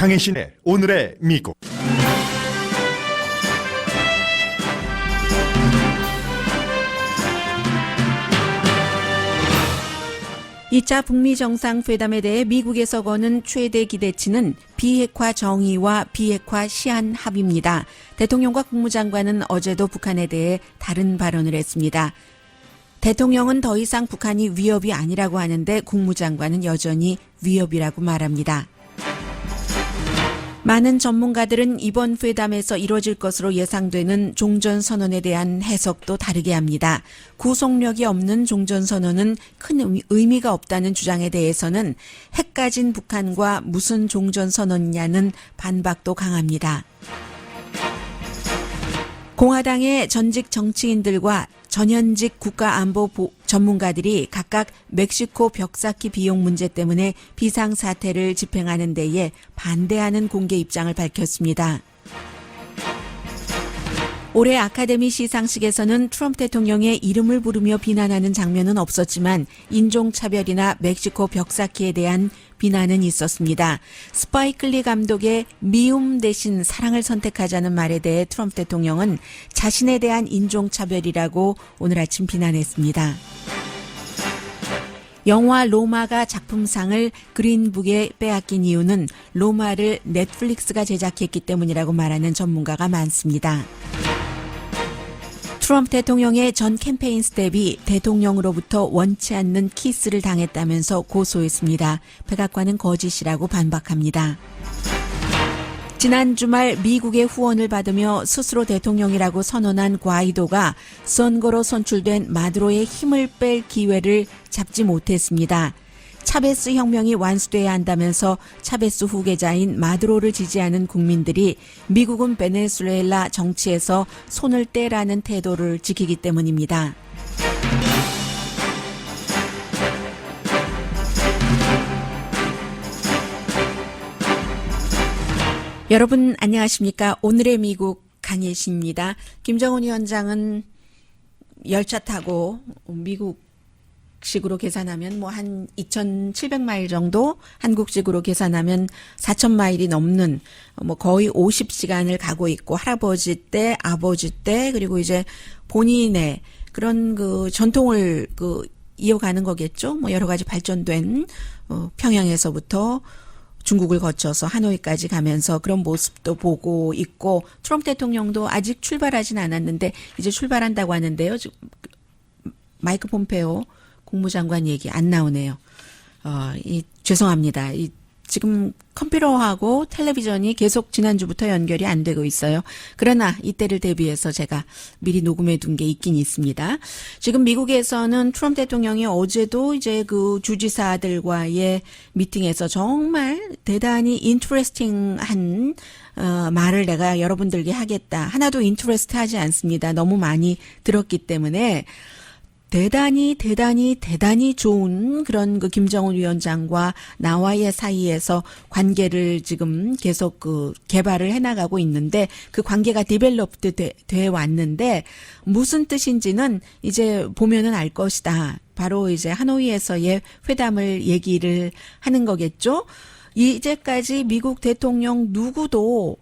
강혜신의 오늘의 미국. 이 차 북미 정상회담에 대해 미국에서 거는 최대 기대치는 비핵화 정의와 비핵화 시한 합의입니다. 대통령과 국무장관은 어제도 북한에 대해 다른 발언을 했습니다. 대통령은 더 이상 북한이 위협이 아니라고 하는데 국무장관은 여전히 위협이라고 말합니다. 많은 전문가들은 이번 회담에서 이뤄질 것으로 예상되는 종전선언에 대한 해석도 다르게 합니다. 구속력이 없는 종전선언은 큰 의미가 없다는 주장에 대해서는 핵 가진 북한과 무슨 종전선언이냐는 반박도 강합니다. 공화당의 전직 정치인들과 전현직 국가안보 전문가들이 각각 멕시코 벽 쌓기 비용 문제 때문에 비상사태를 집행하는 데에 반대하는 공개 입장을 밝혔습니다. 올해 아카데미 시상식에서는 트럼프 대통령의 이름을 부르며 비난하는 장면은 없었지만 인종차별이나 멕시코 벽 쌓기에 대한 비난은 있었습니다. 스파이크 리 감독의 미움 대신 사랑을 선택하자는 말에 대해 트럼프 대통령은 자신에 대한 인종차별이라고 오늘 아침 비난했습니다. 영화 로마가 작품상을 그린북에 빼앗긴 이유는 로마를 넷플릭스가 제작했기 때문이라고 말하는 전문가가 많습니다. 트럼프 대통령의 전 캠페인 스텝이 대통령으로부터 원치 않는 키스를 당했다면서 고소했습니다. 백악관은 거짓이라고 반박합니다. 지난 주말 미국의 후원을 받으며 스스로 대통령이라고 선언한 과이도가 선거로 선출된 마두로의 힘을 뺄 기회를 잡지 못했습니다. 차베스 혁명이 완수돼야 한다면서 차베스 후계자인 마두로를 지지하는 국민들이 미국은 베네수엘라 정치에서 손을 떼라는 태도를 지키기 때문입니다. 여러분 안녕하십니까? 오늘의 미국 강혜신입니다. 김정은 위원장은 열차 타고 미국식으로 계산하면 한 2,700마일 정도, 한국식으로 계산하면 4,000마일이 넘는 거의 50시간을 가고 있고, 할아버지 때, 아버지 때, 그리고 이제 본인의 그런 전통을 이어가는 거겠죠. 여러 가지 발전된 평양에서부터 중국을 거쳐서 하노이까지 가면서 그런 모습도 보고 있고, 트럼프 대통령도 아직 출발하진 않았는데 이제 출발한다고 하는데요. 마이크 폼페오 국무장관 얘기 안 나오네요. 죄송합니다. 지금 컴퓨터하고 텔레비전이 계속 지난주부터 연결이 안 되고 있어요. 그러나 이때를 대비해서 제가 미리 녹음해 둔 게 있긴 있습니다. 지금 미국에서는 트럼프 대통령이 어제도 이제 주지사들과의 미팅에서 정말 대단히 인트레스팅한 말을 내가 여러분들께 하겠다. 하나도 인트레스트하지 않습니다. 너무 많이 들었기 때문에 대단히 좋은 그런 김정은 위원장과 나와의 사이에서 관계를 지금 계속 개발을 해나가고 있는데, 그 관계가 디벨롭드 돼 왔는데 무슨 뜻인지는 이제 보면은 알 것이다. 바로 이제 하노이에서의 회담을 얘기를 하는 거겠죠. 이제까지 미국 대통령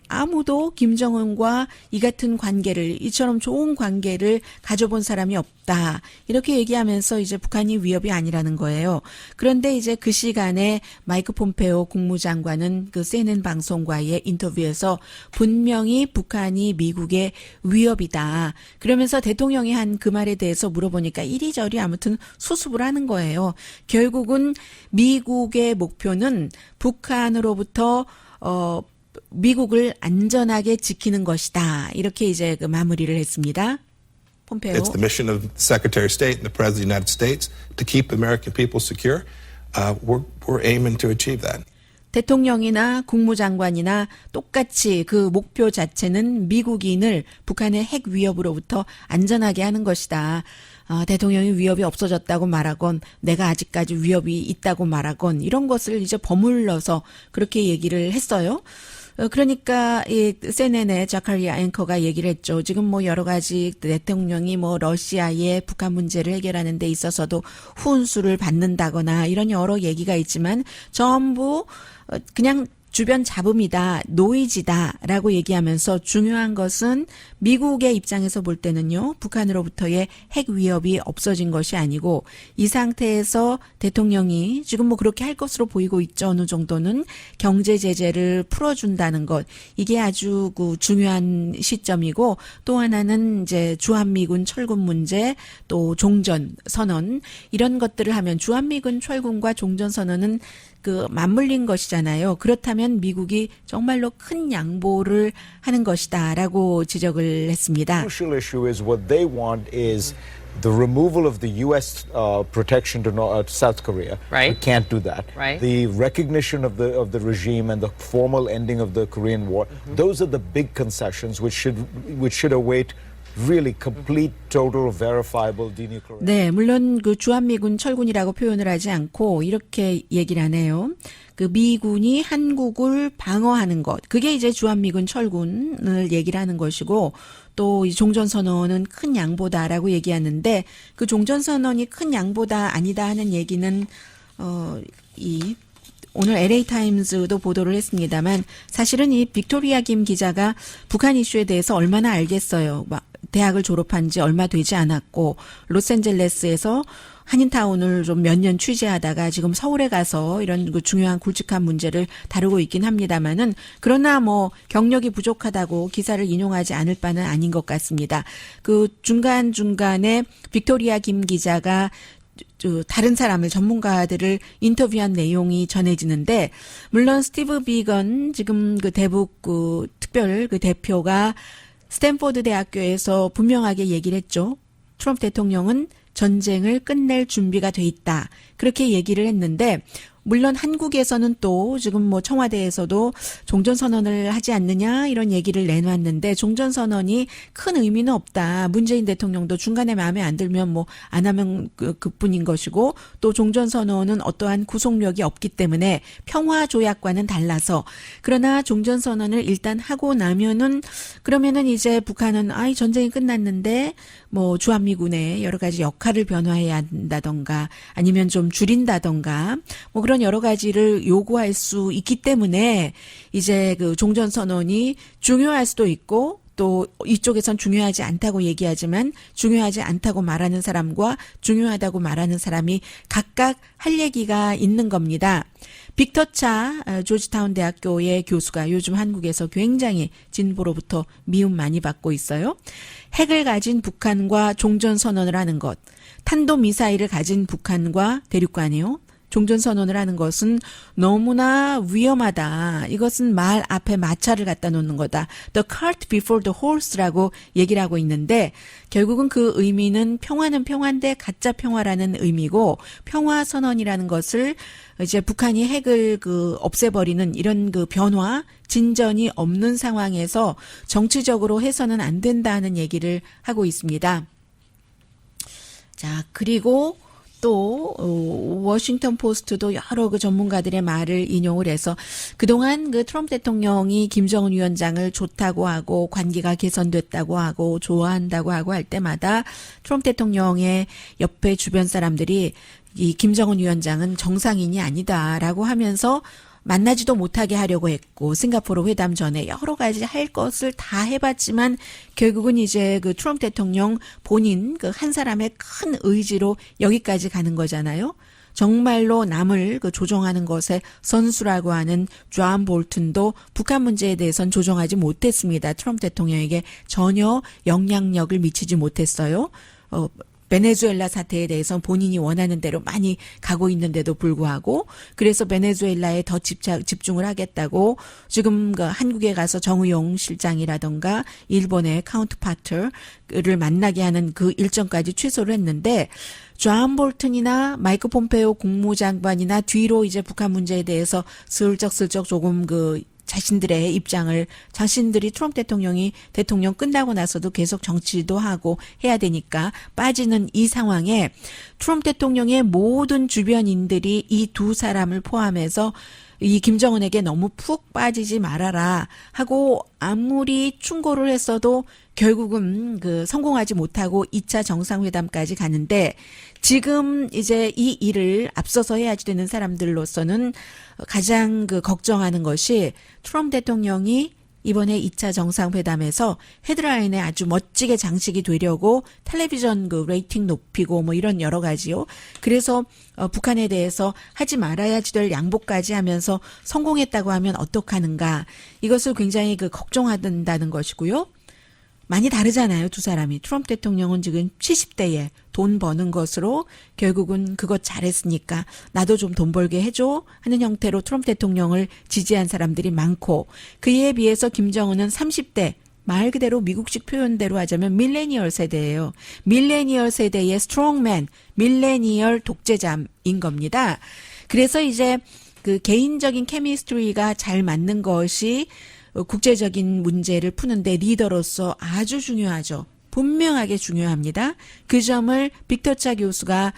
아무도 김정은과 이 같은 관계를, 이처럼 좋은 관계를 가져본 사람이 없다. 이렇게 얘기하면서 이제 북한이 위협이 아니라는 거예요. 그런데 이제 그 시간에 마이크 폼페오 국무장관은 CNN 방송과의 인터뷰에서 분명히 북한이 미국의 위협이다. 그러면서 대통령이 한 그 말에 대해서 물어보니까 이리저리 아무튼 수습을 하는 거예요. 결국은 미국의 목표는 북한으로부터 미국을 안전하게 지키는 것이다. 이렇게 이제 마무리를 했습니다. 폼페오. It's the mission of the Secretary of State and the President of the United States to keep the American people secure. We're aiming to achieve that. 대통령이나 국무장관이나 똑같이 그 목표 자체는 미국인을 북한의 핵 위협으로부터 안전하게 하는 것이다. 대통령이 위협이 없어졌다고 말하건, 내가 아직까지 위협이 있다고 말하건, 이런 것을 이제 버물러서 그렇게 얘기를 했어요. 그러니까 이 CNN의 자카리아 앵커가 얘기를 했죠. 지금 여러 가지 대통령이 러시아의 북한 문제를 해결하는 데 있어서도 훈수를 받는다거나 이런 여러 얘기가 있지만 전부 그냥 주변 잡음이다, 노이즈다라고 얘기하면서 중요한 것은 미국의 입장에서 볼 때는요, 북한으로부터의 핵 위협이 없어진 것이 아니고 이 상태에서 대통령이 지금 뭐 그렇게 할 것으로 보이고 있죠. 어느 정도는 경제 제재를 풀어준다는 것, 이게 아주 그 중요한 시점이고 또 하나는 이제 주한미군 철군 문제, 또 종전 선언 이런 것들을 하면 주한미군 철군과 종전 선언은 그 맞물린 것이잖아요. 그렇다면 미국이 정말로 큰 양보를 하는 것이다라고 지적을 했습니다. The crucial issue is what they want is the removal of the U.S. Protection to South Korea. Right. We can't do that. Right. The recognition of the regime and the formal ending of the Korean War. Those are the big concessions which should await really complete, total, verifiable denuclearization. 네, 물론 그 주한미군 철군이라고 표현을 하지 않고 이렇게 얘기를 하네요. 그 미군이 한국을 방어하는 것, 그게 이제 주한미군 철군을 얘기를 하는 것이고 또 이 종전선언은 큰 양보다라고 얘기하는데 그 종전선언이 큰 양보다 아니다 하는 얘기는 오늘 LA타임즈도 보도를 했습니다만 사실은 이 빅토리아 김 기자가 북한 이슈에 대해서 얼마나 알겠어요. 대학을 졸업한 지 얼마 되지 않았고 로스앤젤레스에서 한인타운을 좀 몇 년 취재하다가 지금 서울에 가서 이런 그 중요한 굵직한 문제를 다루고 있긴 합니다만은 그러나 뭐 경력이 부족하다고 기사를 인용하지 않을 바는 아닌 것 같습니다. 그 중간중간에 빅토리아 김 기자가 다른 사람을 전문가들을 인터뷰한 내용이 전해지는데 물론 스티브 비건 지금 그 대북 그 특별 그 대표가 스탠포드 대학교에서 분명하게 얘기를 했죠. 트럼프 대통령은 전쟁을 끝낼 준비가 돼 있다. 그렇게 얘기를 했는데 물론 한국에서는 또 지금 뭐 청와대에서도 종전선언을 하지 않느냐 이런 얘기를 내놨는데 종전선언이 큰 의미는 없다. 문재인 대통령도 중간에 마음에 안 들면 뭐 안 하면 그뿐인 것이고 또 종전선언은 어떠한 구속력이 없기 때문에 평화조약과는 달라서 그러나 종전선언을 일단 하고 나면은 그러면은 이제 북한은 이 전쟁이 끝났는데 뭐 주한미군의 여러 가지 역할을 변화해야 한다던가 아니면 좀 줄인다던가 뭐 그런 여러 가지를 요구할 수 있기 때문에 이제 그 종전선언이 중요할 수도 있고 또 이쪽에선 중요하지 않다고 얘기하지만 중요하지 않다고 말하는 사람과 중요하다고 말하는 사람이 각각 할 얘기가 있는 겁니다. 빅터차 조지타운 대학교의 교수가 요즘 한국에서 굉장히 진보로부터 미움 많이 받고 있어요. 핵을 가진 북한과 종전선언을 하는 것, 탄도미사일을 가진 북한과 대륙간이요. 종전선언을 하는 것은 너무나 위험하다. 이것은 말 앞에 마차를 갖다 놓는 거다. The cart before the horse라고 얘기를 하고 있는데 결국은 그 의미는 평화는 평화인데 가짜 평화라는 의미고 평화선언이라는 것을 이제 북한이 핵을 없애버리는 이런 변화, 진전이 없는 상황에서 정치적으로 해서는 안 된다는 얘기를 하고 있습니다. 자, 그리고 또 워싱턴 포스트도 여러 그 전문가들의 말을 인용을 해서 그동안 그 트럼프 대통령이 김정은 위원장을 좋다고 하고 관계가 개선됐다고 하고 좋아한다고 하고 할 때마다 트럼프 대통령의 옆에 주변 사람들이 이 김정은 위원장은 정상인이 아니다라고 하면서 만나지도 못하게 하려고 했고 싱가포르 회담 전에 여러 가지 할 것을 다 해봤지만 결국은 이제 그 트럼프 대통령 본인 그 한 사람의 큰 의지로 여기까지 가는 거잖아요. 정말로 남을 조종하는 것에 선수라고 하는 존 볼튼도 북한 문제에 대해서는 조종하지 못했습니다. 트럼프 대통령에게 전혀 영향력을 미치지 못했어요. 베네수엘라 사태에 대해서는 본인이 원하는 대로 많이 가고 있는데도 불구하고 그래서 베네수엘라에 더 집중을 하겠다고 지금 한국에 가서 정의용 실장이라던가 일본의 카운트파트를 만나게 하는 그 일정까지 취소를 했는데 존 볼튼이나 마이크 폼페이오 국무장관이나 뒤로 이제 북한 문제에 대해서 슬쩍슬쩍 조금 자신들의 입장을 자신들이 트럼프 대통령이 대통령 끝나고 나서도 계속 정치도 하고 해야 되니까 빠지는 이 상황에 트럼프 대통령의 모든 주변인들이 이 두 사람을 포함해서 이 김정은에게 너무 푹 빠지지 말아라 하고 아무리 충고를 했어도 결국은 그 성공하지 못하고 2차 정상회담까지 가는데 지금 이제 이 일을 앞서서 해야지 되는 사람들로서는 가장 그 걱정하는 것이 트럼프 대통령이 이번에 2차 정상회담에서 헤드라인에 아주 멋지게 장식이 되려고 텔레비전 그 레이팅 높이고 뭐 이런 여러 가지요. 그래서 북한에 대해서 하지 말아야지 될 양보까지 하면서 성공했다고 하면 어떡하는가. 이것을 굉장히 그 걱정한다는 것이고요. 많이 다르잖아요, 두 사람이. 트럼프 대통령은 지금 70대에 돈 버는 것으로 결국은 그것 잘했으니까 나도 좀 돈 벌게 해줘 하는 형태로 트럼프 대통령을 지지한 사람들이 많고 그에 비해서 김정은은 30대 말 그대로 미국식 표현대로 하자면 밀레니얼 세대예요. 밀레니얼 세대의 스트롱맨, 밀레니얼 독재자인 겁니다. 그래서 이제 그 개인적인 케미스트리가 잘 맞는 것이 국제적인 문제를 푸는데 리더로서 아주 중요하죠. 분명하게 중요합니다. 그 점을 빅터 차 교수가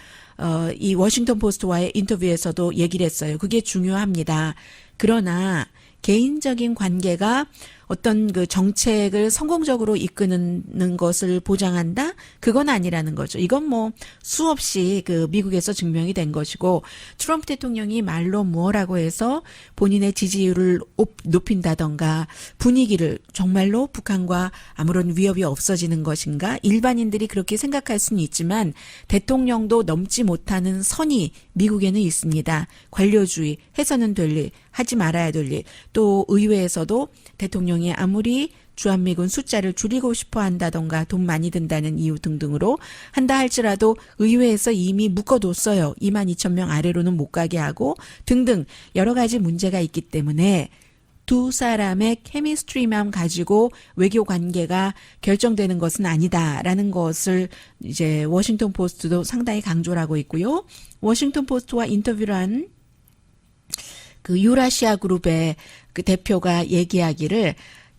이 워싱턴 포스트와의 인터뷰에서도 얘기를 했어요. 그게 중요합니다. 그러나 개인적인 관계가 어떤 그 정책을 성공적으로 이끄는 것을 보장한다? 그건 아니라는 거죠. 이건 뭐 수없이 그 미국에서 증명이 된 것이고 트럼프 대통령이 말로 뭐라고 해서 본인의 지지율을 높인다던가 분위기를 정말로 북한과 아무런 위협이 없어지는 것인가? 일반인들이 그렇게 생각할 수는 있지만 대통령도 넘지 못하는 선이 미국에는 있습니다. 관료주의, 해서는 될 일, 하지 말아야 될 일. 또 의회에서도 대통령이 아무리 주한미군 숫자를 줄이고 싶어 한다던가 돈 많이 든다는 이유 등등으로 한다 할지라도 의회에서 이미 묶어뒀어요. 22,000명 아래로는 못 가게 하고 등등 여러 가지 문제가 있기 때문에 두 사람의 케미스트리만 가지고 외교 관계가 결정되는 것은 아니다라는 것을 이제 워싱턴 포스트도 상당히 강조를 하고 있고요. 워싱턴 포스트와 인터뷰를 한 그 유라시아 그룹의 그 대표가 얘기하기를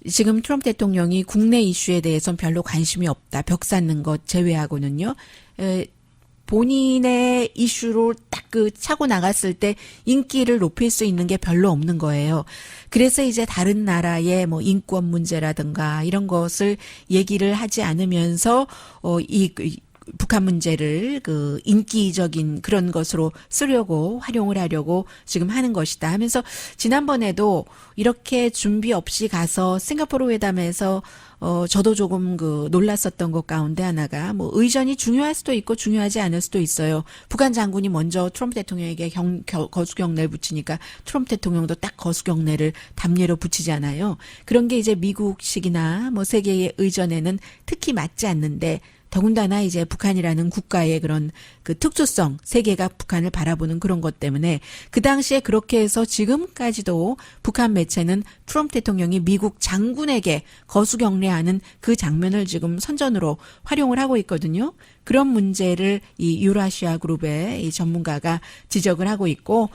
지금 트럼프 대통령이 국내 이슈에 대해서는 별로 관심이 없다. 벽 쌓는 것 제외하고는요. 본인의 이슈로 딱 그 차고 나갔을 때 인기를 높일 수 있는 게 별로 없는 거예요. 그래서 이제 다른 나라의 뭐 인권 문제라든가 이런 것을 얘기를 하지 않으면서 북한 문제를 그 인기적인 그런 것으로 쓰려고 활용을 하려고 지금 하는 것이다 하면서 지난번에도 이렇게 준비 없이 가서 싱가포르 회담에서 저도 조금 그 놀랐었던 것 가운데 하나가 뭐 의전이 중요할 수도 있고 중요하지 않을 수도 있어요. 북한 장군이 먼저 트럼프 대통령에게 거수경례를 붙이니까 트럼프 대통령도 딱 거수경례를 답례로 붙이잖아요. 그런 게 이제 미국식이나 뭐 세계의 의전에는 특히 맞지 않는데 더군다나 이제 북한이라는 국가의 그런 그 특수성, 세계가 북한을 바라보는 그런 것 때문에 그 당시에 그렇게 해서 지금까지도 북한 매체는 트럼프 대통령이 미국 장군에게 거수경례하는 그 장면을 지금 선전으로 활용을 하고 있거든요. 그런 문제를 이 유라시아 그룹의 이 전문가가 지적을 하고 있고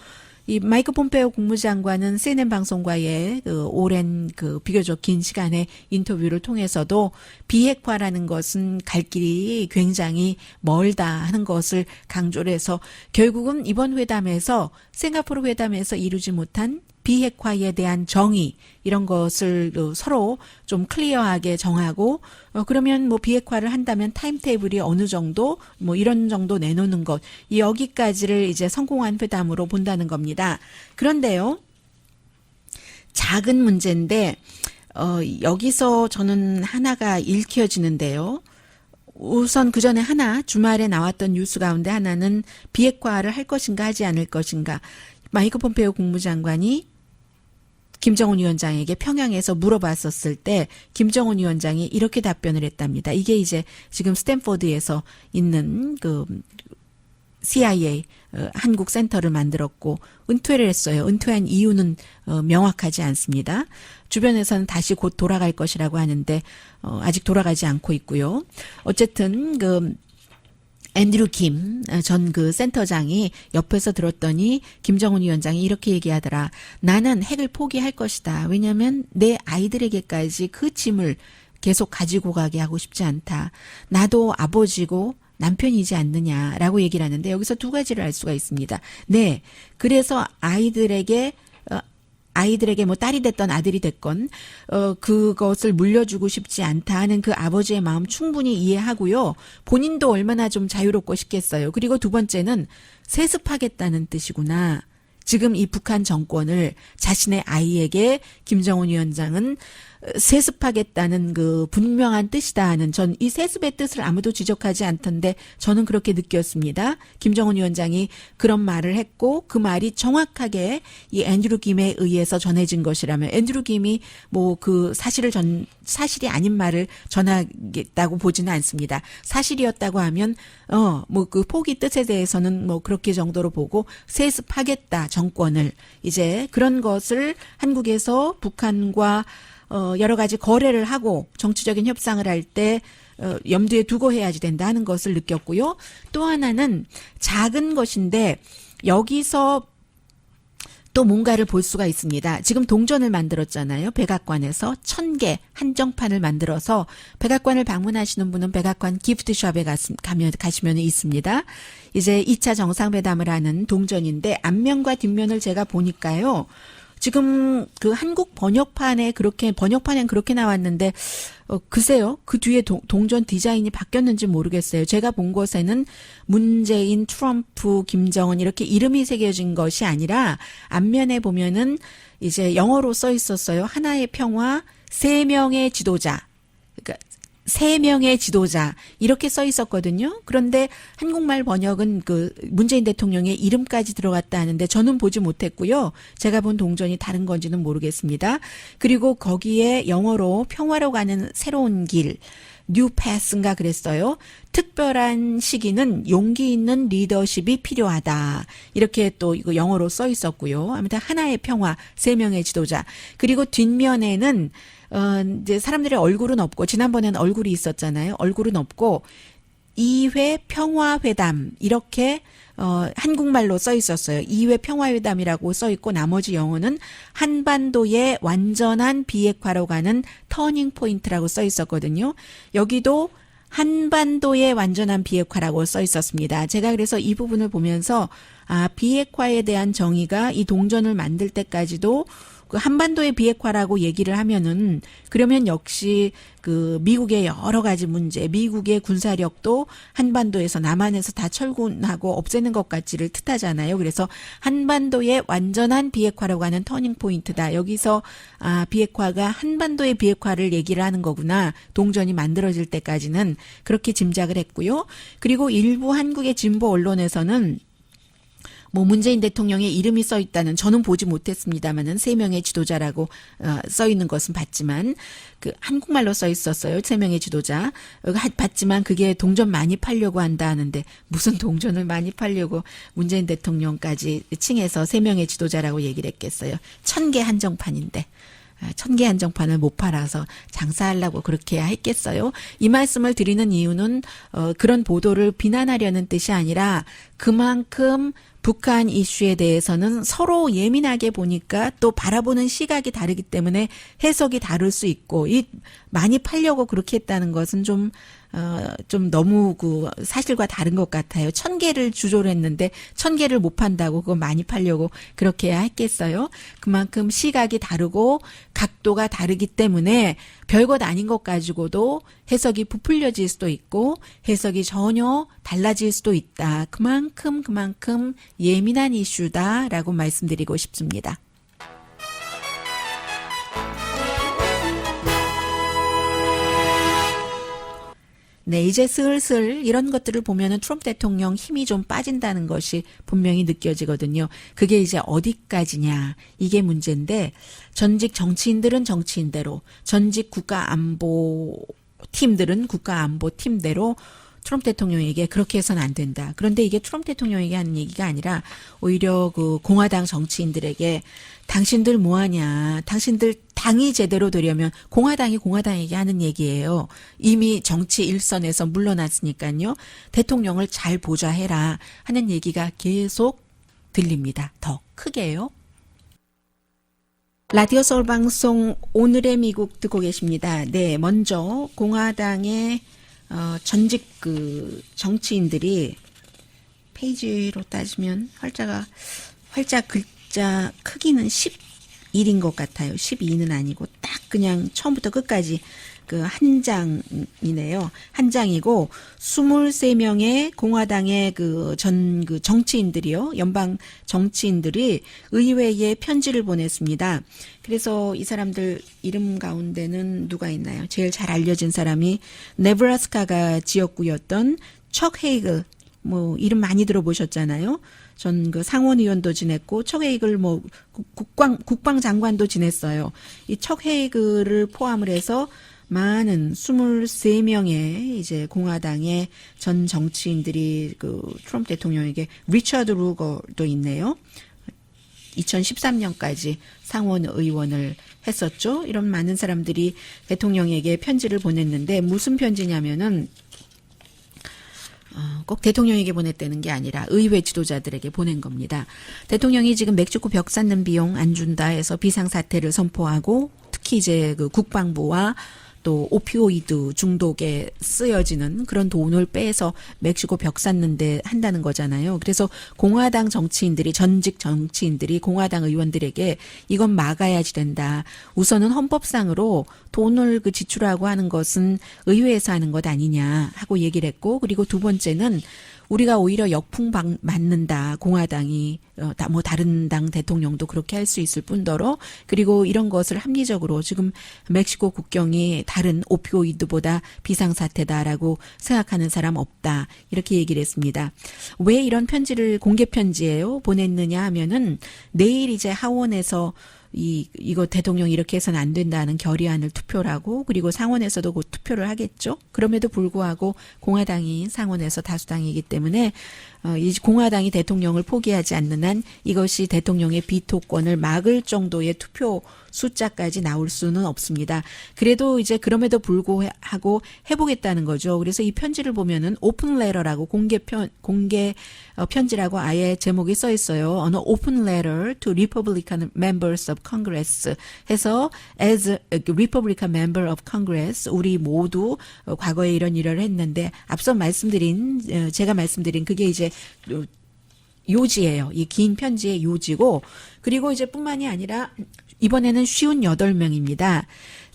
이 마이크 폼페오 국무장관은 CNN 방송과의 그 오랜 그 비교적 긴 시간의 인터뷰를 통해서도 비핵화라는 것은 갈 길이 굉장히 멀다 하는 것을 강조를 해서 결국은 이번 회담에서 싱가포르 회담에서 이루지 못한 비핵화에 대한 정의 이런 것을 서로 좀 클리어하게 정하고 그러면 뭐 비핵화를 한다면 타임테이블이 어느 정도 뭐 이런 정도 내놓는 것 여기까지를 이제 성공한 회담으로 본다는 겁니다. 그런데요. 작은 문제인데 여기서 저는 하나가 읽혀지는데요. 우선 그 전에 하나 주말에 나왔던 뉴스 가운데 하나는 비핵화를 할 것인가 하지 않을 것인가 마이크 폼페오 국무장관이 김정은 위원장에게 평양에서 물어봤었을 때 김정은 위원장이 이렇게 답변을 했답니다. 이게 이제 지금 스탠포드에서 있는 그 CIA 한국 센터를 만들었고 은퇴를 했어요. 은퇴한 이유는 명확하지 않습니다. 주변에서는 다시 곧 돌아갈 것이라고 하는데 아직 돌아가지 않고 있고요. 어쨌든 그 앤드류 김 전 그 센터장이 옆에서 들었더니 김정은 위원장이 이렇게 얘기하더라. 나는 핵을 포기할 것이다. 왜냐하면 내 아이들에게까지 그 짐을 계속 가지고 가게 하고 싶지 않다. 나도 아버지고 남편이지 않느냐라고 얘기를 하는데 여기서 두 가지를 알 수가 있습니다. 네, 그래서 아이들에게 아이들에게 뭐 딸이 됐건 아들이 됐건 그것을 물려주고 싶지 않다 하는 그 아버지의 마음 충분히 이해하고요. 본인도 얼마나 좀 자유롭고 싶겠어요. 그리고 두 번째는 세습하겠다는 뜻이구나. 지금 이 북한 정권을 자신의 아이에게 김정은 위원장은 세습하겠다는 그 분명한 뜻이다 하는, 전 이 세습의 뜻을 아무도 지적하지 않던데 저는 그렇게 느꼈습니다. 김정은 위원장이 그런 말을 했고 그 말이 정확하게 이 앤드류 김에 의해서 전해진 것이라면, 앤드류 김이 뭐 그 사실이 아닌 말을 전하겠다고 보지는 않습니다. 사실이었다고 하면 뭐 그 포기 뜻에 대해서는 뭐 그렇게 정도로 보고, 세습하겠다 정권을, 이제 그런 것을 한국에서 북한과 여러 가지 거래를 하고 정치적인 협상을 할 때 염두에 두고 해야지 된다 하는 것을 느꼈고요. 또 하나는 작은 것인데 여기서 또 뭔가를 볼 수가 있습니다. 지금 동전을 만들었잖아요. 백악관에서 1000개 한정판을 만들어서 백악관을 방문하시는 분은 백악관 기프트숍에 가시면 있습니다. 이제 2차 정상회담을 하는 동전인데 앞면과 뒷면을 제가 보니까요. 지금 그 한국 번역판엔 그렇게 나왔는데 글쎄요. 그 뒤에 동전 디자인이 바뀌었는지 모르겠어요. 제가 본 것에는 문재인, 트럼프, 김정은 이렇게 이름이 새겨진 것이 아니라 앞면에 보면은 이제 영어로 써 있었어요. 하나의 평화, 3명의 지도자. 그러니까 3명의 지도자 이렇게 써 있었거든요. 그런데 한국말 번역은 그 문재인 대통령의 이름까지 들어갔다 하는데 저는 보지 못했고요. 제가 본 동전이 다른 건지는 모르겠습니다. 그리고 거기에 영어로 평화로 가는 새로운 길, 뉴 패스인가 그랬어요. 특별한 시기는 용기 있는 리더십이 필요하다. 이렇게 또 이거 영어로 써 있었고요. 아무튼 하나의 평화, 3명의 지도자. 그리고 뒷면에는 이제 사람들의 얼굴은 없고, 지난번에는 얼굴이 있었잖아요. 얼굴은 없고 2회 평화회담 이렇게 한국말로 써 있었어요. 2회 평화회담이라고 써 있고 나머지 영어는 한반도의 완전한 비핵화로 가는 터닝 포인트라고 써 있었거든요. 여기도 한반도의 완전한 비핵화라고 써 있었습니다. 제가 그래서 이 부분을 보면서 비핵화에 대한 정의가 이 동전을 만들 때까지도 그 한반도의 비핵화라고 얘기를 하면은, 그러면 역시 그 미국의 여러 가지 문제, 미국의 군사력도 한반도에서 남한에서 다 철군하고 없애는 것 같지를 뜻하잖아요. 그래서 한반도의 완전한 비핵화라고 하는 터닝 포인트다. 여기서 비핵화가 한반도의 비핵화를 얘기를 하는 거구나. 동전이 만들어질 때까지는 그렇게 짐작을 했고요. 그리고 일부 한국의 진보 언론에서는 뭐 문재인 대통령의 이름이 써 있다는, 저는 보지 못했습니다만은 3명의 지도자라고 써 있는 것은 봤지만 그 한국말로 써 있었어요. 3명의 지도자. 봤지만 그게 동전 많이 팔려고 한다 하는데 무슨 동전을 많이 팔려고 문재인 대통령까지 칭해서 3명의 지도자라고 얘기를 했겠어요. 1000개 한정판인데. 1000개 한정판을 못 팔아서 장사하려고 그렇게 했겠어요. 이 말씀을 드리는 이유는 그런 보도를 비난하려는 뜻이 아니라 그만큼 북한 이슈에 대해서는 서로 예민하게 보니까 또 바라보는 시각이 다르기 때문에 해석이 다를 수 있고, 많이 팔려고 그렇게 했다는 것은 좀 너무 그 사실과 다른 것 같아요. 1000개를 주조를 했는데 1000개를 못 판다고 그거 많이 팔려고 그렇게 해야 했겠어요. 그만큼 시각이 다르고 각도가 다르기 때문에 별것 아닌 것 가지고도 해석이 부풀려질 수도 있고 해석이 전혀 달라질 수도 있다. 그만큼 예민한 이슈다라고 말씀드리고 싶습니다. 네, 이제 슬슬 이런 것들을 보면은 트럼프 대통령 힘이 좀 빠진다는 것이 분명히 느껴지거든요. 그게 이제 어디까지냐, 이게 문제인데, 전직 정치인들은 정치인대로, 전직 국가안보 팀들은 국가안보 팀대로 트럼프 대통령에게 그렇게 해서는 안 된다. 그런데 이게 트럼프 대통령에게 하는 얘기가 아니라 오히려 그 공화당 정치인들에게 당신들 뭐하냐. 당신들 당이 제대로 되려면 공화당이 공화당에게 하는 얘기예요. 이미 정치 일선에서 물러났으니까요. 대통령을 잘 보좌해라 하는 얘기가 계속 들립니다. 더 크게요. 라디오 서울 방송 오늘의 미국 듣고 계십니다. 네, 먼저 공화당의 전직 그 정치인들이 페이지로 따지면 활자 글자 크기는 11인 것 같아요. 12는 아니고 딱 그냥 처음부터 끝까지 그 한 장이네요. 한 장이고 23명의 공화당의 그 정치인들이요. 연방 정치인들이 의회에 편지를 보냈습니다. 그래서 이 사람들 이름 가운데는 누가 있나요? 제일 잘 알려진 사람이 네브라스카가 지역구였던 척 헤이글, 뭐 이름 많이 들어보셨잖아요. 전 그 상원 의원도 지냈고 척 헤이글 뭐 국방 장관도 지냈어요. 이 척 헤이글을 포함을 해서 많은 23명의 이제 공화당의 전 정치인들이 그 트럼프 대통령에게 리처드 루거도 있네요. 2013년까지 상원 의원을 했었죠. 이런 많은 사람들이 대통령에게 편지를 보냈는데 무슨 편지냐면은 꼭 대통령에게 보냈다는 게 아니라 의회 지도자들에게 보낸 겁니다. 대통령이 지금 멕시코 벽 쌓는 비용 안 준다 해서 비상사태를 선포하고 특히 이제 그 국방부와 또 오피오이드 중독에 쓰여지는 그런 돈을 빼서 멕시코 벽 쌓는데 한다는 거잖아요. 그래서 공화당 정치인들이 전직 정치인들이 공화당 의원들에게 이건 막아야지 된다. 우선은 헌법상으로 돈을 그 지출하고 하는 것은 의회에서 하는 것 아니냐 하고 얘기를 했고 그리고 두 번째는 우리가 오히려 역풍 맞는다. 공화당이 뭐 다른 당 대통령도 그렇게 할 수 있을 뿐더러 그리고 이런 것을 합리적으로 지금 멕시코 국경이 다른 오피오이드보다 비상사태다라고 생각하는 사람 없다. 이렇게 얘기를 했습니다. 왜 이런 편지를 공개 편지예요? 보냈느냐 하면은 내일 이제 하원에서 이거 대통령 이렇게 해서는 안 된다는 결의안을 투표를 하고 그리고 상원에서도 곧 투표를 하겠죠. 그럼에도 불구하고 공화당이 상원에서 다수당이기 때문에 이 공화당이 대통령을 포기하지 않는 한 이것이 대통령의 비토권을 막을 정도의 투표 숫자까지 나올 수는 없습니다. 그래도 이제 그럼에도 불구하고 해보겠다는 거죠. 그래서 이 편지를 보면은 오픈 레터라고 공개 편지라고 아예 제목이 써 있어요. 어느 open letter to Republican members of Congress 해서 as a Republican member of Congress 우리 모두 과거에 이런 일을 했는데 앞서 제가 말씀드린 그게 이제 요지예요. 이 긴 편지의 요지고 그리고 이제 뿐만이 아니라 이번에는 58명입니다.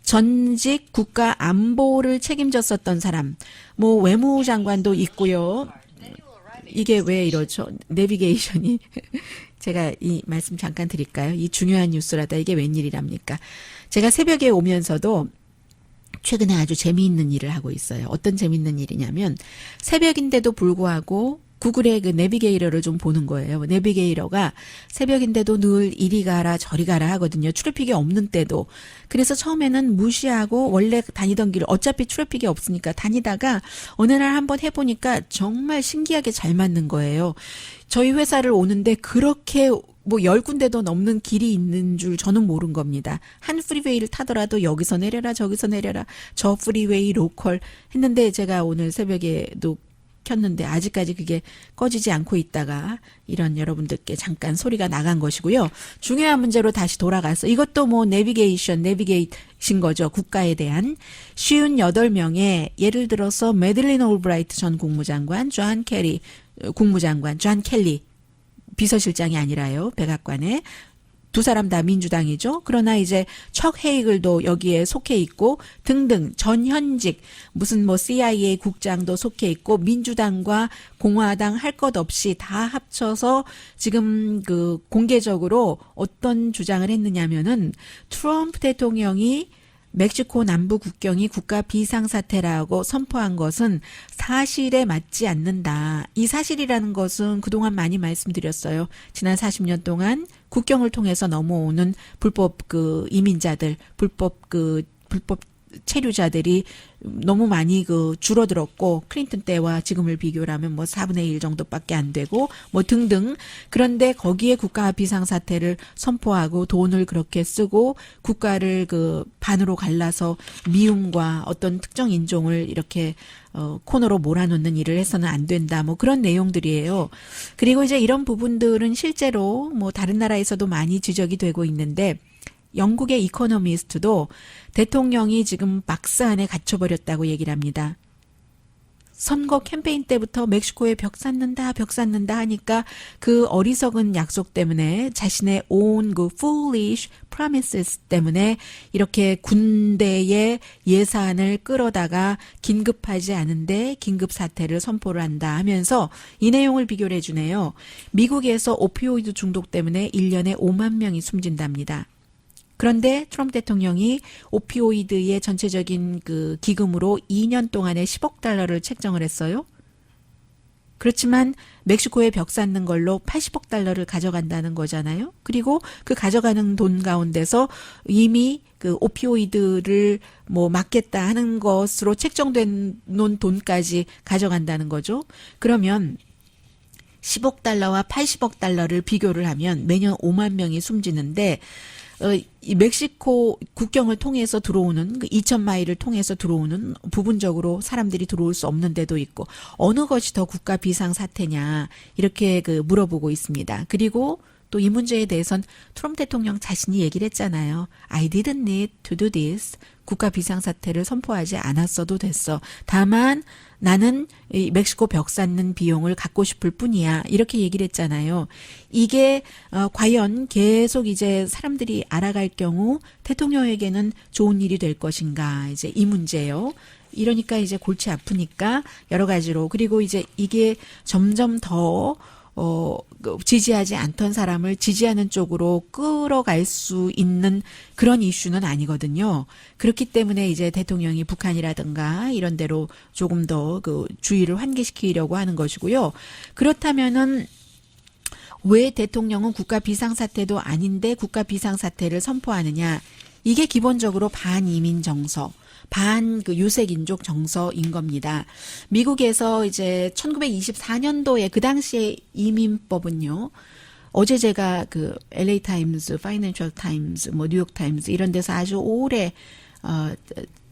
전직 국가 안보를 책임졌었던 사람, 뭐 외무장관도 있고요. 이게 왜 이러죠? 내비게이션이 제가 이 말씀 잠깐 드릴까요? 이 중요한 뉴스라다 이게 웬일이랍니까? 제가 새벽에 오면서도 최근에 아주 재미있는 일을 하고 있어요. 어떤 재미있는 일이냐면 새벽인데도 불구하고 구글의 그 내비게이터를 좀 보는 거예요. 내비게이터가 새벽인데도 늘 이리 가라 저리 가라 하거든요. 트래픽이 없는 때도. 그래서 처음에는 무시하고 원래 다니던 길 어차피 트래픽이 없으니까 다니다가 어느 날 한번 해보니까 정말 신기하게 잘 맞는 거예요. 저희 회사를 오는데 그렇게 뭐 10군데도 넘는 길이 있는 줄 저는 모른 겁니다. 한 프리웨이를 타더라도 여기서 내려라 저기서 내려라 저 프리웨이 로컬 했는데 제가 오늘 새벽에도 켰는데 아직까지 그게 꺼지지 않고 있다가 이런 여러분들께 잠깐 소리가 나간 것이고요. 중요한 문제로 다시 돌아가서 이것도 뭐 내비게이션 거죠. 국가에 대한 58명의 예를 들어서 매들린 올브라이트 전 국무장관, 존 켈리 비서실장이 아니라요. 백악관에 두 사람 다 민주당이죠. 그러나 이제 척 헤이글도 여기에 속해 있고 등등 전현직 무슨 뭐 CIA 국장도 속해 있고 민주당과 공화당 할 것 없이 다 합쳐서 지금 그 공개적으로 어떤 주장을 했느냐면은 트럼프 대통령이 멕시코 남부 국경이 국가 비상사태라고 선포한 것은 사실에 맞지 않는다. 이 사실이라는 것은 그동안 많이 말씀드렸어요. 지난 40년 동안 국경을 통해서 넘어오는 불법 이민자들, 불법 체류자들이 너무 많이 줄어들었고 클린턴 때와 지금을 비교를 하면 뭐 4분의 1 정도밖에 안 되고 뭐 등등. 그런데 거기에 국가 비상사태를 선포하고 돈을 그렇게 쓰고 국가를 반으로 갈라서 미움과 어떤 특정 인종을 이렇게 코너로 몰아놓는 일을 해서는 안 된다. 뭐 그런 내용들이에요. 그리고 이제 이런 부분들은 실제로 뭐 다른 나라에서도 많이 지적이 되고 있는데 영국의 이코노미스트도 대통령이 지금 박스 안에 갇혀버렸다고 얘기를 합니다. 선거 캠페인 때부터 멕시코에 벽 쌓는다 하니까 그 어리석은 약속 때문에 자신의 own 그 foolish promises 때문에 이렇게 군대의 예산을 끌어다가 긴급하지 않은데 긴급 사태를 선포를 한다 하면서 이 내용을 비교를 해주네요. 미국에서 오피오이드 중독 때문에 1년에 5만 명이 숨진답니다. 그런데 트럼프 대통령이 오피오이드의 전체적인 그 기금으로 2년 동안에 10억 달러를 책정을 했어요. 그렇지만 멕시코에 벽 쌓는 걸로 80억 달러를 가져간다는 거잖아요. 그리고 그 가져가는 돈 가운데서 이미 그 오피오이드를 뭐 막겠다 하는 것으로 책정된 논 돈까지 가져간다는 거죠. 그러면 10억 달러와 80억 달러를 비교를 하면 매년 5만 명이 숨지는데 이 멕시코 국경을 통해서 들어오는 그 2,000마일을 통해서 들어오는 부분적으로 사람들이 들어올 수 없는 데도 있고 어느 것이 더 국가 비상 사태냐 이렇게 그 물어보고 있습니다. 그리고 또 이 문제에 대해선 트럼프 대통령 자신이 얘기를 했잖아요. I didn't need to do this. 국가 비상사태를 선포하지 않았어도 됐어. 다만 나는 이 멕시코 벽 쌓는 비용을 갖고 싶을 뿐이야. 이렇게 얘기를 했잖아요. 이게 과연 계속 이제 사람들이 알아갈 경우 대통령에게는 좋은 일이 될 것인가. 이제 이 문제요. 이러니까 이제 골치 아프니까 여러 가지로 그리고 이제 이게 점점 더 지지하지 않던 사람을 지지하는 쪽으로 끌어갈 수 있는 그런 이슈는 아니거든요. 그렇기 때문에 이제 대통령이 북한이라든가 이런 데로 조금 더 그 주의를 환기시키려고 하는 것이고요. 그렇다면은 왜 대통령은 국가 비상사태도 아닌데 국가 비상사태를 선포하느냐? 이게 기본적으로 반이민 정서. 반 그 유색인종 정서인 겁니다. 미국에서 이제 1924년도에 그 당시에 이민법은요. 어제 제가 그 LA 타임스, 파이낸셜 타임스, 뭐 뉴욕 타임스 이런 데서 아주 오래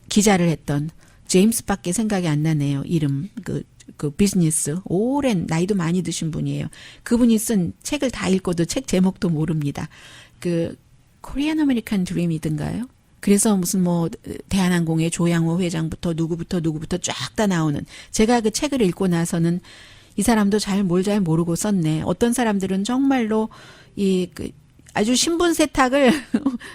기자를 했던 제임스밖에 생각이 안 나네요. 이름 그 비즈니스 오랜 나이도 많이 드신 분이에요. 그분이 쓴 책을 다 읽고도 책 제목도 모릅니다. 그 코리안 아메리칸 드림이든가요? 그래서 무슨 뭐 대한항공의 조양호 회장부터 누구부터 쫙 다 나오는 제가 그 책을 읽고 나서는 이 사람도 잘 모르고 썼네. 어떤 사람들은 정말로 아주 신분 세탁을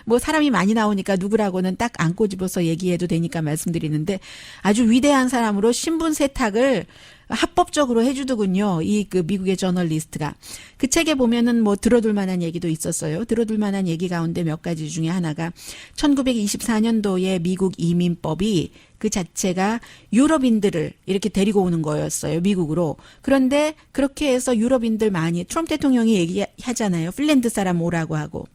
뭐 사람이 많이 나오니까 누구라고는 딱 안 꼬집어서 얘기해도 되니까 말씀드리는데 아주 위대한 사람으로 신분 세탁을 합법적으로 해주더군요. 그 미국의 저널리스트가. 그 책에 보면은 뭐 들어둘 만한 얘기도 있었어요. 들어둘 만한 얘기 가운데 몇 가지 중에 하나가 1924년도에 미국 이민법이 그 자체가 유럽인들을 이렇게 데리고 오는 거였어요. 미국으로. 그런데 그렇게 해서 유럽인들 많이 트럼프 대통령이 얘기하잖아요. 핀란드 사람 오라고 하고.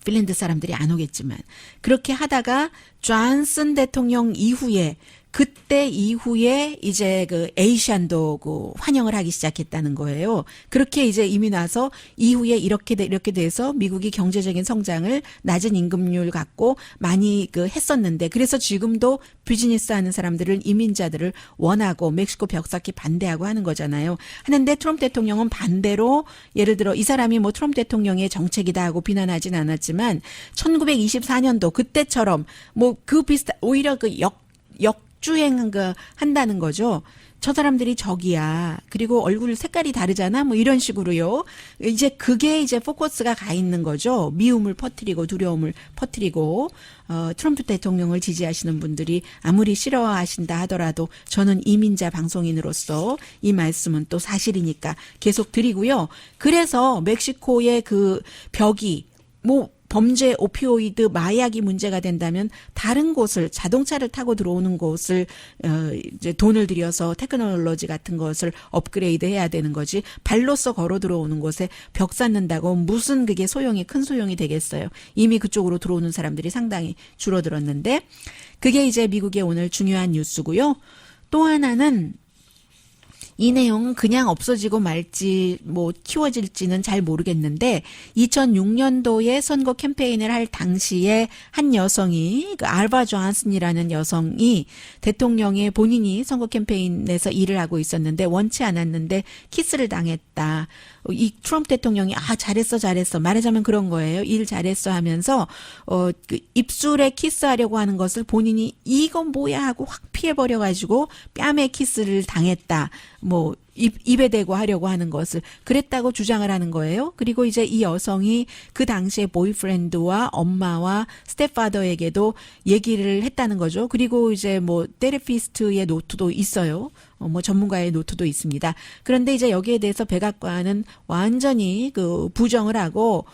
핀란드 사람들이 안 오겠지만 그렇게 하다가 존슨 대통령 이후에 그때 이후에 이제 그 에이시안도 그 환영을 하기 시작했다는 거예요. 그렇게 이제 이민 와서 이후에 이렇게 돼서 미국이 경제적인 성장을 낮은 임금률 갖고 많이 그 했었는데 그래서 지금도 비즈니스 하는 사람들은 이민자들을 원하고 멕시코 벽 쌓기 반대하고 하는 거잖아요. 하는데 트럼프 대통령은 반대로 예를 들어 이 사람이 뭐 트럼프 대통령의 정책이다 하고 비난하진 않았지만 1924년도 그때처럼 뭐 그 비슷한 오히려 그 역주행 한다는 거죠. 저 사람들이 적이야. 그리고 얼굴 색깔이 다르잖아. 뭐 이런 식으로요. 이제 그게 이제 포커스가 가 있는 거죠. 미움을 퍼뜨리고 두려움을 퍼뜨리고 트럼프 대통령을 지지하시는 분들이 아무리 싫어하신다 하더라도 저는 이민자 방송인으로서 이 말씀은 또 사실이니까 계속 드리고요. 그래서 멕시코의 그 벽이 뭐 범죄, 오피오이드, 마약이 문제가 된다면 다른 곳을 자동차를 타고 들어오는 곳을 이제 돈을 들여서 테크놀로지 같은 것을 업그레이드 해야 되는 거지 발로서 걸어 들어오는 곳에 벽 쌓는다고 무슨 그게 큰 소용이 되겠어요. 이미 그쪽으로 들어오는 사람들이 상당히 줄어들었는데 그게 이제 미국의 오늘 중요한 뉴스고요. 또 하나는 이 내용은 그냥 없어지고 말지 뭐 키워질지는 잘 모르겠는데 2006년도에 선거 캠페인을 할 당시에 한 여성이 그 알바 존슨이라는 여성이 대통령의 본인이 선거 캠페인에서 일을 하고 있었는데 원치 않았는데 키스를 당했다. 이 트럼프 대통령이 잘했어 말하자면 그런 거예요. 일 잘했어 하면서 그 입술에 키스하려고 하는 것을 본인이 이건 뭐야 하고 확 피해버려 가지고 뺨에 키스를 당했다. 뭐 입에 대고 하려고 하는 것을 그랬다고 주장을 하는 거예요. 그리고 이제 이 여성이 그 당시에 보이프렌드와 엄마와 스텝파더에게도 얘기를 했다는 거죠. 그리고 이제 뭐 테라피스트의 노트도 있어요. 뭐 전문가의 노트도 있습니다. 그런데 이제 여기에 대해서 백악관은 완전히 그 부정을 하고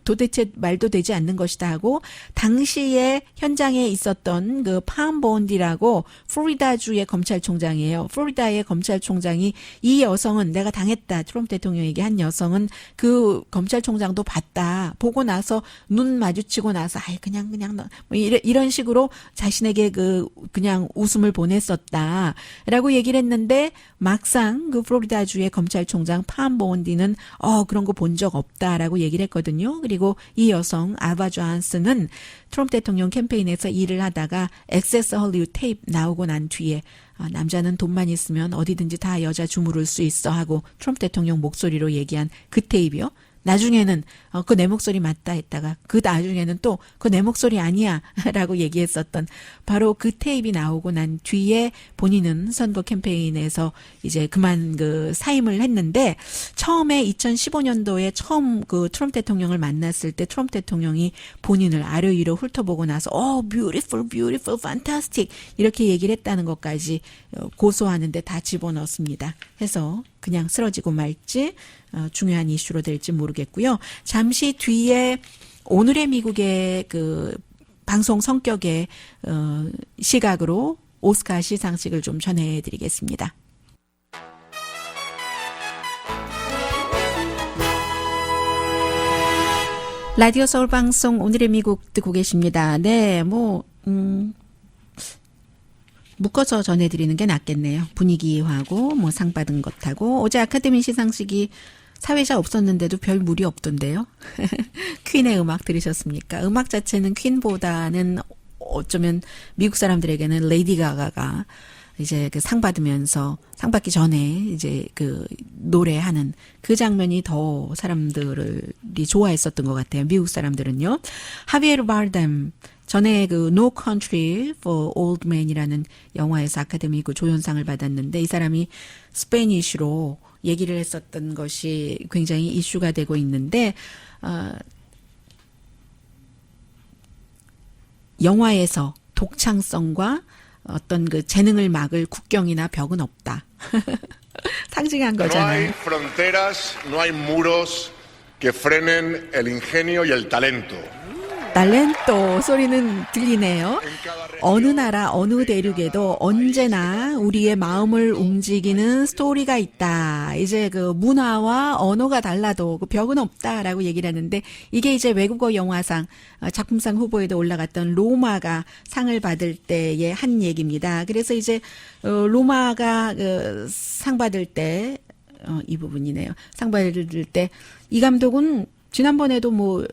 도대체 말도 되지 않는 것이다 하고 당시에 현장에 있었던 그 팜 본디라고 플로리다주의 검찰총장이에요. 플로리다의 검찰총장이 이 여성은 내가 당했다. 트럼프 대통령에게 한 여성은 그 검찰총장도 봤다. 보고 나서 눈 마주치고 나서 그냥 뭐 이런 식으로 자신에게 그냥 웃음을 보냈었다라고 얘기를 했는데 막상 그 플로리다주의 검찰총장 팜 본디는 그런 거 본 적 없다라고 얘기를 했거든요. 그리고 이 여성 알바 존슨은 트럼프 대통령 캠페인에서 일을 하다가 액세스 헐리우드 테이프 나오고 난 뒤에 남자는 돈만 있으면 어디든지 다 여자 주무를 수 있어 하고 트럼프 대통령 목소리로 얘기한 그 테이프요. 나중에는 그거 내 목소리 맞다 했다가 그 나중에는 또 그거 내 목소리 아니야 라고 얘기했었던 바로 그 테이프가 나오고 난 뒤에 본인은 선거 캠페인에서 이제 그만 사임을 했는데 처음에 2015년도에 처음 그 트럼프 대통령을 만났을 때 트럼프 대통령이 본인을 아래 위로 훑어보고 나서 beautiful, fantastic 이렇게 얘기를 했다는 것까지 고소하는데 다 집어넣습니다. 해서 그냥 쓰러지고 말지 중요한 이슈로 될지 모르겠고요. 잠시 뒤에 오늘의 미국의 그 방송 성격의 시각으로 오스카 시상식을 좀 전해드리겠습니다. 라디오 서울 방송 오늘의 미국 듣고 계십니다. 네, 묶어서 전해드리는 게 낫겠네요. 분위기하고 뭐 상 받은 것하고 어제 아카데미 시상식이 사회자 없었는데도 별 무리 없던데요. 퀸의 음악 들으셨습니까? 음악 자체는 퀸보다는 어쩌면 미국 사람들에게는 레이디 가가가 이제 그 상 받으면서 상 받기 전에 이제 그 노래하는 그 장면이 더 사람들이 좋아했었던 것 같아요. 미국 사람들은요. 하비에르 바르뎀 전에 그 No Country for Old Men이라는 영화에서 아카데미 그 조연상을 받았는데 이 사람이 스페니쉬로 얘기를 했었던 것이 굉장히 이슈가 되고 있는데 영화에서 독창성과 어떤 그 재능을 막을 국경이나 벽은 없다. 상징한 거잖아요. No hay fronteras, no hay muros que frenen el ingenio y el talento. 달렌토 소리는 들리네요. 어느 나라 어느 대륙에도 언제나 우리의 마음을 움직이는 스토리가 있다. 이제 그 문화와 언어가 달라도 그 벽은 없다라고 얘기를 하는데 이게 이제 외국어 영화상 작품상 후보에도 올라갔던 로마가 상을 받을 때의 한 얘기입니다. 그래서 이제 로마가 상 받을 때 이 부분이네요. 상 받을 때 이 감독은 지난번에도 뭐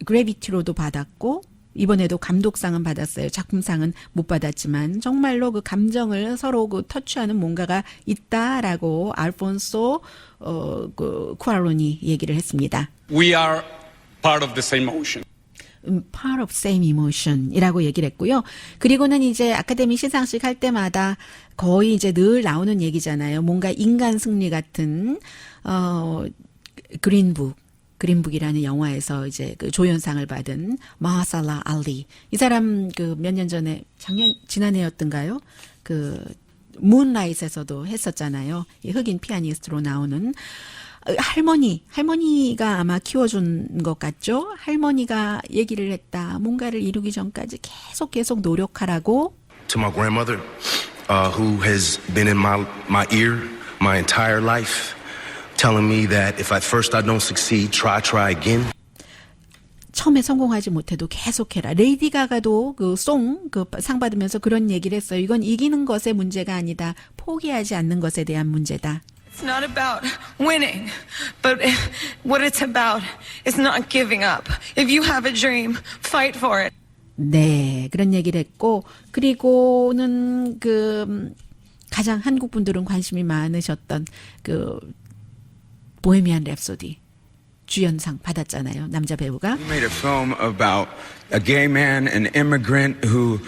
그래비티로도 받았고 이번에도 감독상은 받았어요. 작품상은 못 받았지만 정말로 그 감정을 서로 그 터치하는 뭔가가 있다라고 알폰소 그 쿠아론이 얘기를 했습니다. We are part of the same ocean. Part of same emotion이라고 얘기를 했고요. 그리고는 이제 아카데미 시상식 할 때마다 거의 이제 늘 나오는 얘기잖아요. 뭔가 인간 승리 같은 그린북이라는 영화에서 이제 그 조연상을 받은 마하살라 알리. 이 사람 그 몇 년 전에 지난해였던가요? 그 문라이트에서도 했었잖아요. 이 흑인 피아니스트로 나오는 할머니가 아마 키워준 것 같죠? 할머니가 얘기를 했다. 뭔가를 이루기 전까지 계속 노력하라고. To my grandmother, who has been in my ear my entire life. Telling me that if at first I don't succeed, try again. 처음에 성공하지 못해도 계속해라. 레이디 가가도 그 상 받으면서 그런 얘기를 했어요. 이건 이기는 것의 문제가 아니다. 포기하지 않는 것에 대한 문제다. It's not about winning, but what it's about is not giving up. If you have a dream, fight for it. 네, 그런 얘기를 했고, 그리고는 가장 한국 분들은 관심이 많으셨던 보헤미안 랩소디 주연상 받았잖아요. 남자 배우가. We made a film about a gay man, an immigrant who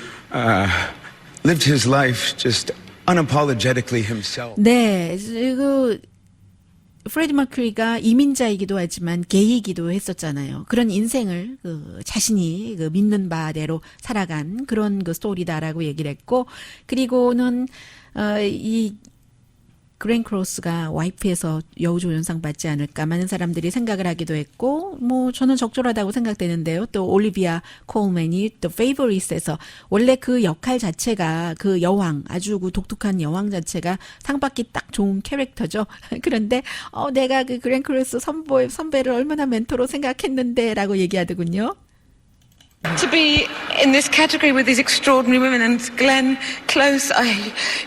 lived his life just unapologetically himself. 네, 프레디 머큐리가 이민자이기도 하지만 게이이기도 했었잖아요. 그런 인생을 자신이 믿는 바대로 살아간 그런 스토리다라고 얘기를 했고, 그리고는 이 그랜 크로스가 와이프에서 여우조연상 받지 않을까 많은 사람들이 생각을 하기도 했고, 뭐 저는 적절하다고 생각되는데요. 또 올리비아 콜맨이 또 페이보릿에서 원래 그 역할 자체가 그 여왕, 아주 독특한 여왕 자체가 상 받기 딱 좋은 캐릭터죠. 그런데 내가 그 그랜 크로스 선배를 얼마나 멘토로 생각했는데라고 얘기하더군요. To be in this category with these extraordinary women, and Glenn Close,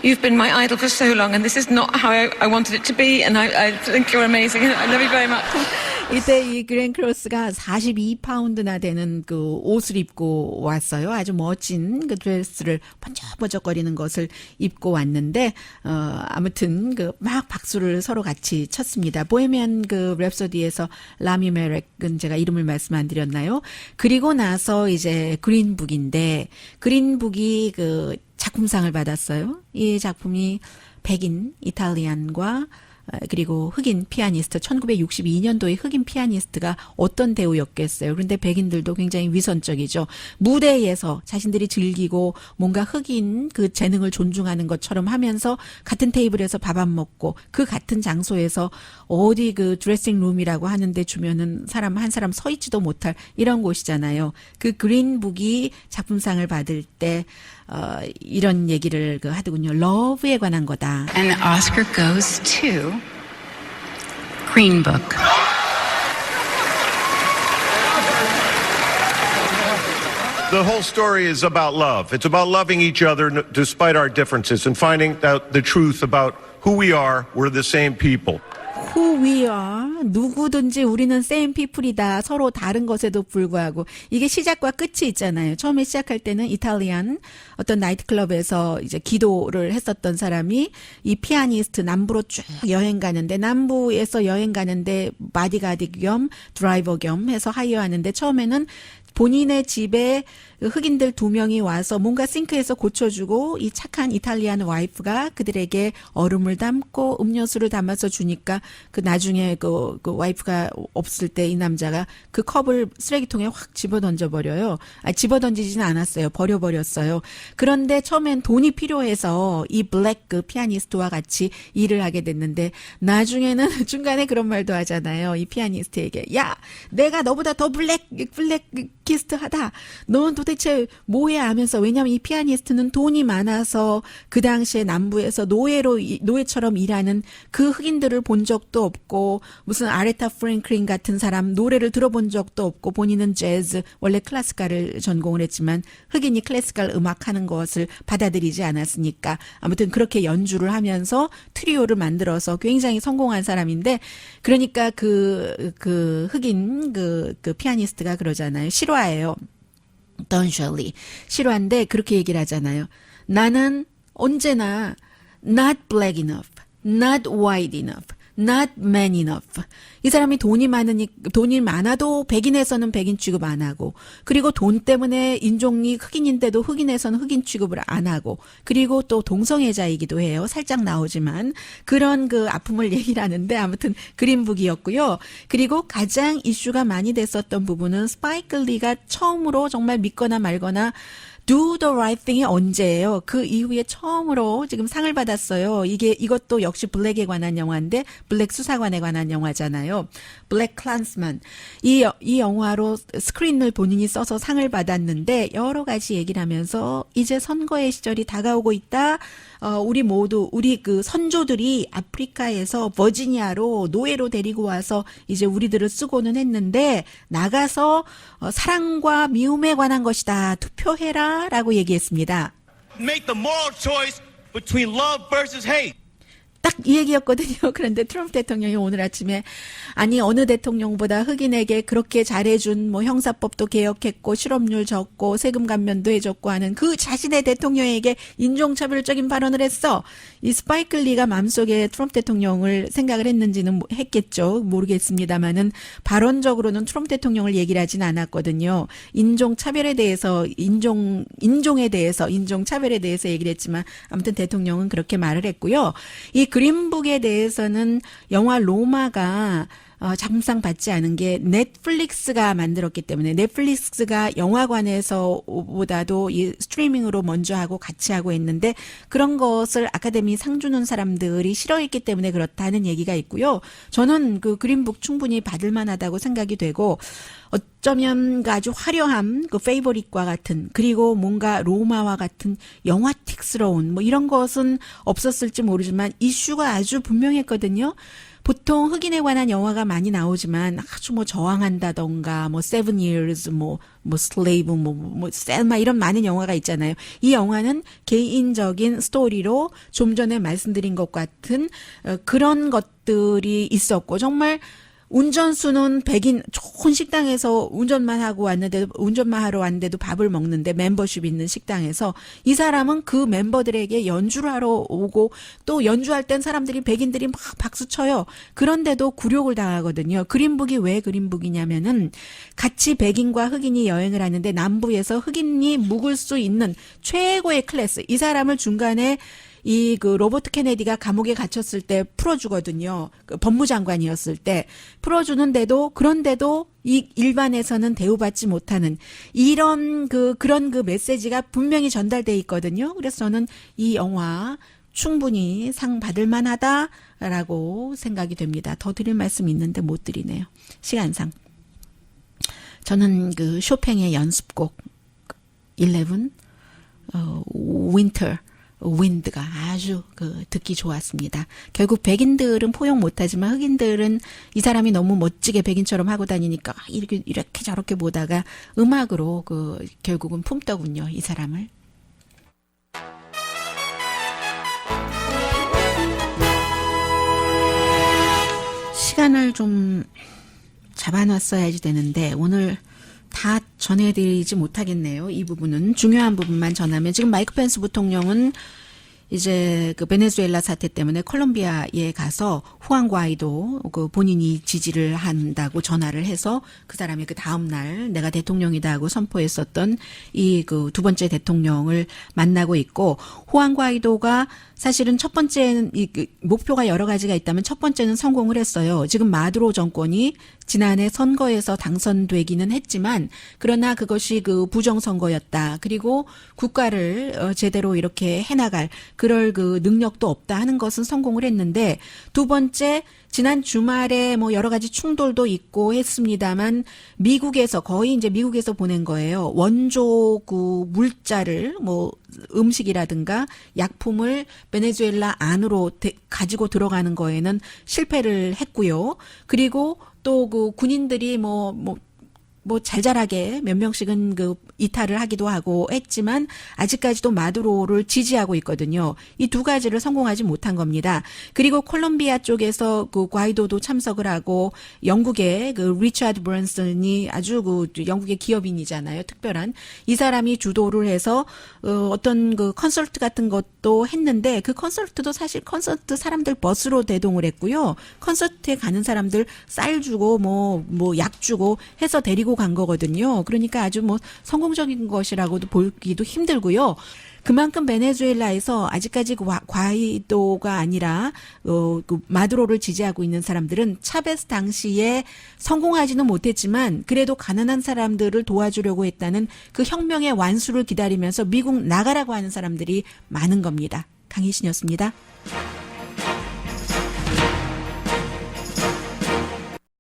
you've been my idol for so long, and this is not how I wanted it to be, and I think you're amazing. I love you very much. 이때 이 그랜 크로스가 42파운드나 되는 옷을 입고 왔어요. 아주 멋진 드레스를 번쩍번쩍거리는 것을 입고 왔는데, 아무튼 막 박수를 서로 같이 쳤습니다. 보헤미안 랩소디에서 라미 메렉은 제가 이름을 말씀 안 드렸나요? 그리고 나서 이제 그린북인데, 그린북이 작품상을 받았어요. 이 작품이 백인 이탈리안과 그리고 흑인 피아니스트, 1962년도에 흑인 피아니스트가 어떤 대우였겠어요. 그런데 백인들도 굉장히 위선적이죠. 무대에서 자신들이 즐기고 뭔가 흑인 재능을 존중하는 것처럼 하면서 같은 테이블에서 밥 안 먹고 그 같은 장소에서 어디 드레싱 룸이라고 하는데 주면은 한 사람 서 있지도 못할 이런 곳이잖아요. 그린북이 작품상을 받을 때 이런 얘기를 하더군요. 러브에 관한 거다. And the Oscar goes to Green Book. The whole story is about love. It's about loving each other despite our differences and finding out the truth about who we are. We're the same people. Who we are. 누구든지 우리는 same people이다. 서로 다른 것에도 불구하고. 이게 시작과 끝이 있잖아요. 처음에 시작할 때는 이탈리안 어떤 나이트클럽에서 이제 기도를 했었던 사람이 이 피아니스트 남부로 쭉 여행 가는데, 남부에서 여행 가는데 바디가드 겸 드라이버 겸 해서 하이어하는데, 처음에는 본인의 집에 흑인들 2명이 와서 뭔가 싱크에서 고쳐주고, 이 착한 이탈리안 와이프가 그들에게 얼음을 담고 음료수를 담아서 주니까 나중에 와이프가 없을 때 이 남자가 그 컵을 쓰레기통에 확 집어던져 버려요. 집어던지지는 않았어요. 버려버렸어요. 그런데 처음엔 돈이 필요해서 이 블랙 피아니스트와 같이 일을 하게 됐는데, 나중에는 중간에 그런 말도 하잖아요. 이 피아니스트에게, 야, 내가 너보다 더 블랙키스트 하다. 넌 도대체 뭐해 하면서, 왜냐면 이 피아니스트는 돈이 많아서 그 당시에 남부에서 노예처럼 일하는 그 흑인들을 본 적도 없고, 무슨 아레타 프랭클린 같은 사람 노래를 들어본 적도 없고, 본인은 재즈, 원래 클래스컬을 전공을 했지만 흑인이 클래스컬 음악하는 것을 받아들이지 않았으니까 아무튼 그렇게 연주를 하면서 트리오를 만들어서 굉장히 성공한 사람인데, 그러니까 흑인 피아니스트가 그러잖아요. 실화예요. Don Shirley. 실화인데 그렇게 얘기를 하잖아요. 나는 언제나 not black enough, not white enough, not man enough. 이 사람이 돈이 많아도 백인에서는 백인 취급 안 하고, 그리고 돈 때문에 인종이 흑인인데도 흑인에서는 흑인 취급을 안 하고, 그리고 또 동성애자이기도 해요. 살짝 나오지만 그런 아픔을 얘기를 하는데, 아무튼 그린북이었고요. 그리고 가장 이슈가 많이 됐었던 부분은 스파이크 리가 처음으로 정말 믿거나 말거나 Do the Right Thing이 언제예요? 그 이후에 처음으로 지금 상을 받았어요. 이것도 역시 블랙에 관한 영화인데, 블랙 수사관에 관한 영화잖아요. 블랙 클란스만. 이 영화로 스크린을 본인이 써서 상을 받았는데, 여러 가지 얘기를 하면서 이제 선거의 시절이 다가오고 있다. 우리 선조들이 아프리카에서 버지니아로 노예로 데리고 와서 이제 우리들을 쓰고는 했는데, 나가서 사랑과 미움에 관한 것이다. 투표해라 라고 얘기했습니다. Make the moral choice between love versus hate. 딱 이 얘기였거든요. 그런데 트럼프 대통령이 오늘 아침에 아니 어느 대통령보다 흑인에게 그렇게 잘해준 뭐 형사법도 개혁했고 실업률 적고 세금 감면도 해줬고 하는 그 자신의 대통령에게 인종차별적인 발언을 했어. 이 스파이크 리가 마음속에 트럼프 대통령을 생각을 했는지는 했겠죠. 모르겠습니다만은 발언적으로는 트럼프 대통령을 얘기를 하진 않았거든요. 인종차별에 대해서 인종에 대해서 인종차별에 대해서 얘기를 했지만 아무튼 대통령은 그렇게 말을 했고요. 이 그린북에 대해서는 영화 로마가 작품상 받지 않은 게 넷플릭스가 만들었기 때문에 넷플릭스가 영화관에서보다도 이 스트리밍으로 먼저 하고 같이 하고 했는데 그런 것을 아카데미 상 주는 사람들이 싫어했기 때문에 그렇다는 얘기가 있고요. 저는 그 그린북 충분히 받을 만하다고 생각이 되고 어쩌면 아주 화려함, 그 페이보릿과 같은 그리고 뭔가 로마와 같은 영화틱스러운 뭐 이런 것은 없었을지 모르지만 이슈가 아주 분명했거든요. 보통 흑인에 관한 영화가 많이 나오지만 아주 뭐 저항한다던가 뭐 Seven Years 뭐 Slave 뭐 셀마 이런 많은 영화가 있잖아요. 이 영화는 개인적인 스토리로 좀 전에 말씀드린 것 같은 그런 것들이 있었고 정말 운전수는 백인 좋은 식당에서 운전만 하러 왔는데도 밥을 먹는데 멤버십 있는 식당에서 이 사람은 그 멤버들에게 연주를 하러 오고 또 연주할 땐 사람들이 백인들이 막 박수 쳐요. 그런데도 굴욕을 당하거든요. 그린북이 왜 그린북이냐면은 같이 백인과 흑인이 여행을 하는데 남부에서 흑인이 묵을 수 있는 최고의 클래스 이 사람을 중간에 이 그 로버트 케네디가 감옥에 gat혔을 때 풀어주거든요. 그 법무장관이었을 때 풀어주는데도 그런데도 이 일반에서는 대우받지 못하는 이런 그런 메시지가 분명히 전달돼 있거든요. 그래서 저는 이 영화 충분히 상 받을 만하다라고 생각이 됩니다. 더 드릴 말씀이 있는데 못 드리네요. 시간상. 저는 그 쇼팽의 연습곡 11 Winter 윈드가 아주 듣기 좋았습니다. 결국 백인들은 포용 못하지만 흑인들은 이 사람이 너무 멋지게 백인처럼 하고 다니니까 이렇게 저렇게 보다가 음악으로 결국은 품더군요. 이 사람을. 시간을 좀 잡아놨어야지 되는데 오늘 다 전해드리지 못하겠네요. 이 부분은 중요한 부분만 전하면 지금 마이크 펜스 부통령은 이제 그 베네수엘라 사태 때문에 콜롬비아에 가서 후안 과이도 그 본인이 지지를 한다고 전화를 해서 그 사람이 그 다음 날 내가 대통령이다 하고 선포했었던 이 그 두 번째 대통령을 만나고 있고 후안 과이도가 사실은 첫 번째는 목표가 여러 가지가 있다면 첫 번째는 성공을 했어요. 지금 마두로 정권이 지난해 선거에서 당선되기는 했지만 그러나 그것이 그 부정선거였다. 그리고 국가를 제대로 이렇게 해나갈 그럴 그 능력도 없다 하는 것은 성공을 했는데 두 번째 지난 주말에 뭐 여러 가지 충돌도 있고 했습니다만 미국에서 거의 이제 미국에서 보낸 거예요. 원조 그 물자를 뭐 음식이라든가 약품을 베네수엘라 안으로 가지고 들어가는 거에는 실패를 했고요. 그리고 또 그 군인들이 뭐 잘잘하게 몇 명씩은 그 이탈을 하기도 하고 했지만 아직까지도 마두로를 지지하고 있거든요. 이 두 가지를 성공하지 못한 겁니다. 그리고 콜롬비아 쪽에서 그 과이도도 참석을 하고 영국의 그 리차드 브랜슨이 아주 그 영국의 기업인이잖아요. 특별한 이 사람이 주도를 해서 어떤 그 콘서트 같은 것도 했는데 그 콘서트도 사실 콘서트 사람들 버스로 대동을 했고요. 콘서트에 가는 사람들 쌀 주고 뭐 약 주고 해서 데리고 간 거거든요. 그러니까 아주 뭐 성공적인 것이라고도 보기도 힘들고요. 그만큼 베네수엘라에서 아직까지 과이도가 아니라 그 마두로를 지지하고 있는 사람들은 차베스 당시에 성공하지는 못했지만 그래도 가난한 사람들을 도와주려고 했다는 그 혁명의 완수를 기다리면서 미국 나가라고 하는 사람들이 많은 겁니다. 강희신이었습니다.